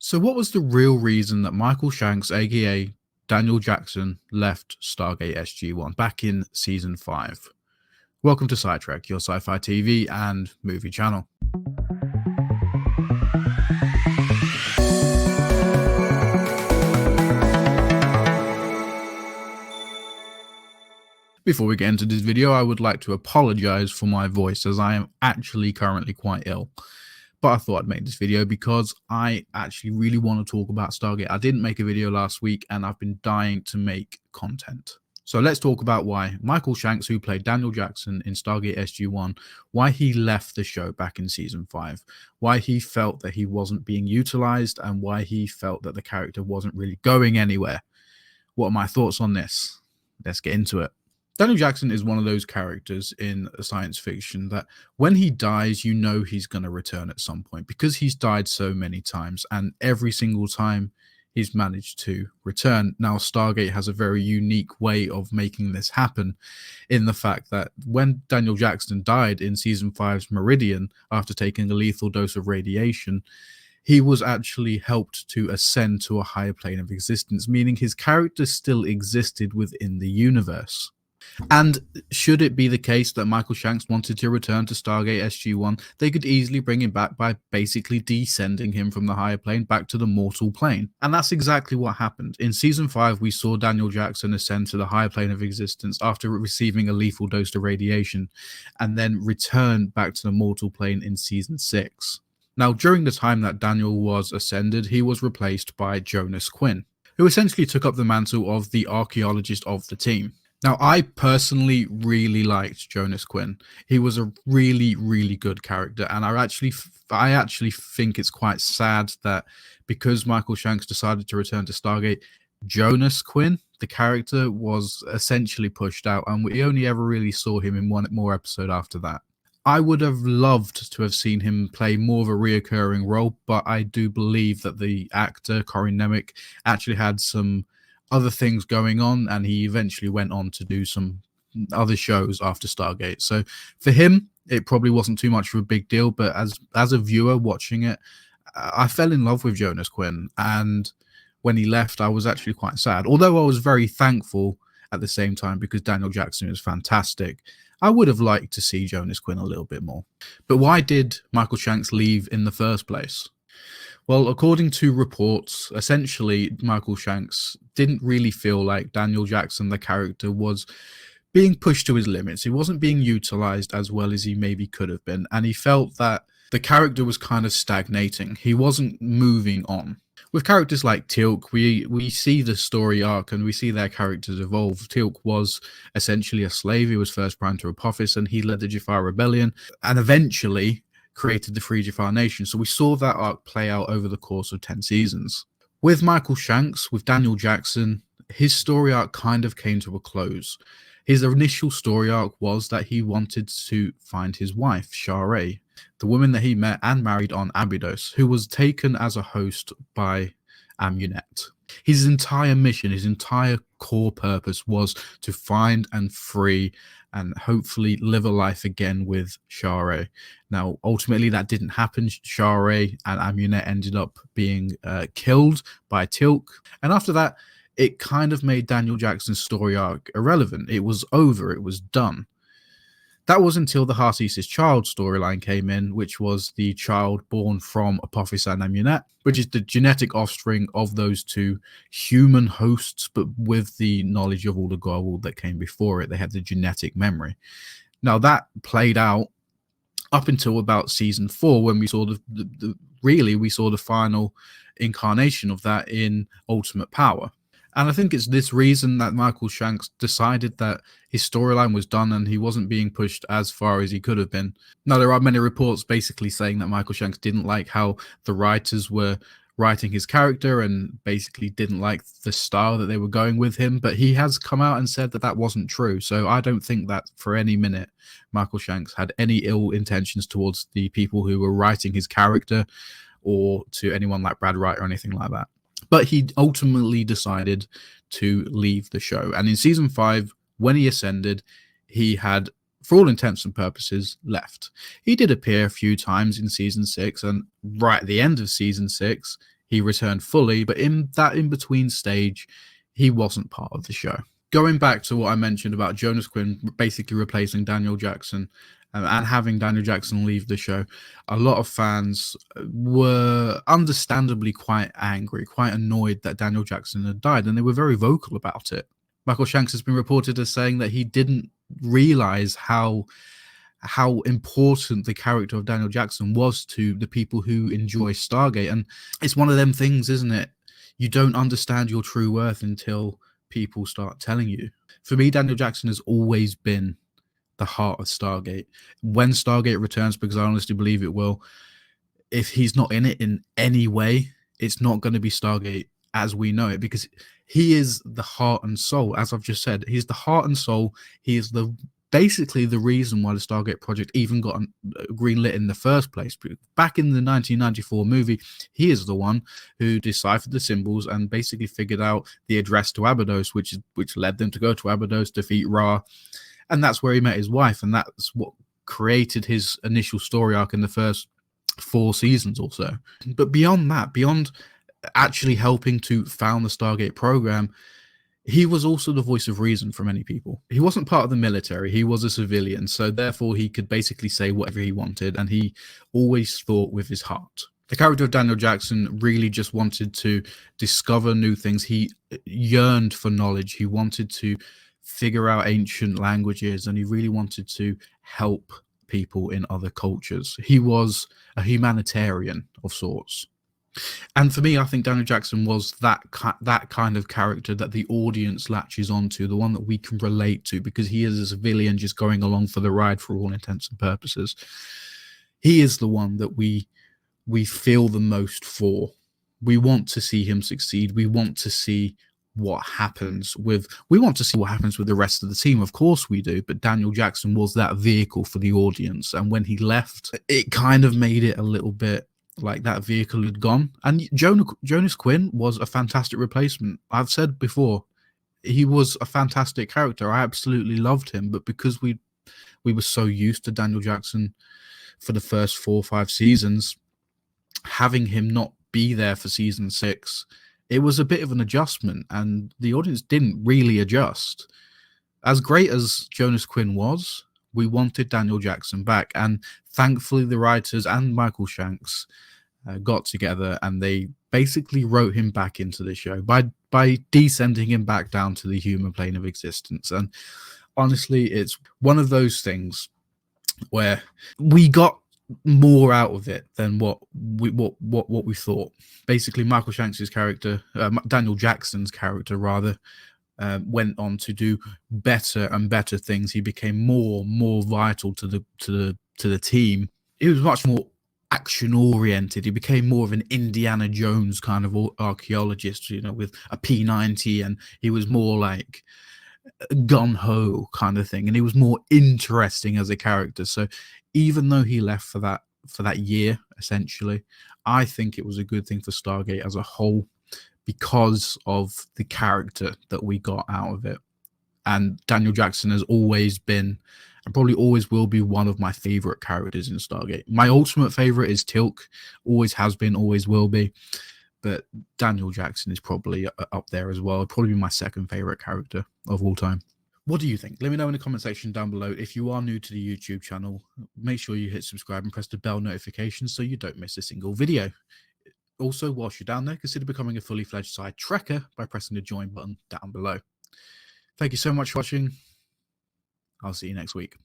So what was the real reason that Michael Shanks, aka Daniel Jackson, left Stargate SG-1 back in Season 5? Welcome to SciTrek, your sci-fi TV and movie channel. Before we get into this video, I would like to apologize for my voice, as I am actually currently quite ill. But I thought I'd make this video because I actually really want to talk about Stargate. I didn't make a video last week and I've been dying to make content. So let's talk about why Michael Shanks, who played Daniel Jackson in Stargate SG-1, why he left the show back in Season 5, why he felt that he wasn't being utilized, and why he felt that the character wasn't really going anywhere. What are my thoughts on this? Let's get into it. Daniel Jackson is one of those characters in science fiction that when he dies, you know he's going to return at some point, because he's died so many times, and every single time he's managed to return. Now, Stargate has a very unique way of making this happen, in the fact that when Daniel Jackson died in Season 5's Meridian after taking a lethal dose of radiation, he was actually helped to ascend to a higher plane of existence, meaning his character still existed within the universe. And should it be the case that Michael Shanks wanted to return to Stargate SG-1, they could easily bring him back by basically descending him from the higher plane back to the mortal plane. And that's exactly what happened. In Season 5, we saw Daniel Jackson ascend to the higher plane of existence after receiving a lethal dose of radiation, and then return back to the mortal plane in Season 6. Now, during the time that Daniel was ascended, he was replaced by Jonas Quinn, who essentially took up the mantle of the archaeologist of the team. Now, I personally really liked Jonas Quinn. He was a really, really good character, and I actually think it's quite sad that because Michael Shanks decided to return to Stargate, Jonas Quinn, the character, was essentially pushed out, and we only ever really saw him in one more episode after that. I would have loved to have seen him play more of a reoccurring role, but I do believe that the actor, Corey Nemec, actually had some other things going on, and he eventually went on to do some other shows after Stargate. So for him, it probably wasn't too much of a big deal, but as a viewer watching it, I fell in love with Jonas Quinn, and when he left, I was actually quite sad. Although I was very thankful at the same time, because Daniel Jackson is fantastic. I would have liked to see Jonas Quinn a little bit more. But why did Michael Shanks leave in the first place? Well, according to reports, essentially, Michael Shanks didn't really feel like Daniel Jackson, the character, was being pushed to his limits. He wasn't being utilized as well as he maybe could have been, and he felt that the character was kind of stagnating. He wasn't moving on. With characters like Teal'c, we see the story arc and we see their characters evolve. Teal'c was essentially a slave. He was first prime to Apophis, and he led the Jafar Rebellion, and eventually created the Free Jafar Nation. So we saw that arc play out over the course of 10 seasons. With Michael Shanks, with Daniel Jackson, his story arc kind of came to a close. His initial story arc was that he wanted to find his wife, Sharae, the woman that he met and married on Abydos, who was taken as a host by Amunet. His entire mission, his entire core purpose was to find and free and hopefully live a life again with Sharae. Now, ultimately, that didn't happen. Sharae and Amunet ended up being killed by Teal'c. And after that, it kind of made Daniel Jackson's story arc irrelevant. It was over. It was done. That was until the Heartease's child storyline came in, which was the child born from Apophis and Amunet, which is the genetic offspring of those two human hosts, but with the knowledge of all the Goa'uld that came before it. They had the genetic memory. Now, that played out up until about Season 4, when we saw we saw the final incarnation of that in Ultimate Power. And I think it's this reason that Michael Shanks decided that his storyline was done and he wasn't being pushed as far as he could have been. Now, there are many reports basically saying that Michael Shanks didn't like how the writers were writing his character and basically didn't like the style that they were going with him. But he has come out and said that that wasn't true. So I don't think that for any minute Michael Shanks had any ill intentions towards the people who were writing his character, or to anyone like Brad Wright or anything like that. But he ultimately decided to leave the show. And in Season 5, when he ascended, he had, for all intents and purposes, left. He did appear a few times in Season 6, and right at the end of Season 6, he returned fully, but in that in-between stage, he wasn't part of the show. Going back to what I mentioned about Jonas Quinn basically replacing Daniel Jackson and having Daniel Jackson leave the show, a lot of fans were understandably quite angry, quite annoyed that Daniel Jackson had died, and they were very vocal about it. Michael Shanks has been reported as saying that he didn't realize how important the character of Daniel Jackson was to the people who enjoy Stargate. And it's one of them things, isn't it? You don't understand your true worth until people start telling you. For me, Daniel Jackson has always been the heart of Stargate. When Stargate returns, because I honestly believe it will, if he's not in it in any way, it's not going to be Stargate as we know it, because he is the heart and soul. As I've just said, he's the heart and soul. He is basically the reason why the Stargate project even got greenlit in the first place. Back in the 1994 movie, he is the one who deciphered the symbols and basically figured out the address to Abydos, which led them to go to Abydos, defeat Ra, and that's where he met his wife, and that's what created his initial story arc in the first 4 seasons or so. But beyond that, beyond actually helping to found the Stargate program, he was also the voice of reason for many people. He wasn't part of the military, he was a civilian, so therefore he could basically say whatever he wanted, and he always thought with his heart. The character of Daniel Jackson really just wanted to discover new things. He yearned for knowledge. He wanted to figure out ancient languages, and he really wanted to help people in other cultures. He was a humanitarian of sorts. And for me, I think Daniel Jackson was that kind of character that the audience latches onto, the one that we can relate to, because he is a civilian just going along for the ride for all intents and purposes. He is the one that we feel the most for. We want to see him succeed. We want to see what happens with the rest of the team. Of course we do, but Daniel Jackson was that vehicle for the audience. And when he left, it kind of made it a little bit like that vehicle had gone. And Jonas Quinn was a fantastic replacement. I've said before, he was a fantastic character. I absolutely loved him, but because we were so used to Daniel Jackson for the first 4 or 5 seasons, having him not be there for season 6, it was a bit of an adjustment, and the audience didn't really adjust. As great as Jonas Quinn was, we wanted Daniel Jackson back, and thankfully the writers and Michael Shanks got together and they basically wrote him back into the show by descending him back down to the human plane of existence. And honestly, it's one of those things where we got more out of it than what we thought. Basically, Michael Shanks's character, Daniel Jackson's character rather, went on to do better and better things. He became more vital to the team. He was much more action oriented. He became more of an Indiana Jones kind of archaeologist, with a P90, and he was more like gun-ho kind of thing, and he was more interesting as a character. So even though he left for that year, essentially, I think it was a good thing for Stargate as a whole because of the character that we got out of it. And Daniel Jackson has always been, and probably always will be, one of my favorite characters in Stargate. My ultimate favorite is Tilk, always has been, always will be. But Daniel Jackson is probably up there as well. Probably my second favorite character of all time. What do you think? Let me know in the comment section down below. If you are new to the YouTube channel, make sure you hit subscribe and press the bell notification so you don't miss a single video. Also, whilst you're down there, consider becoming a fully fledged SciTrekker by pressing the join button down below. Thank you so much for watching. I'll see you next week.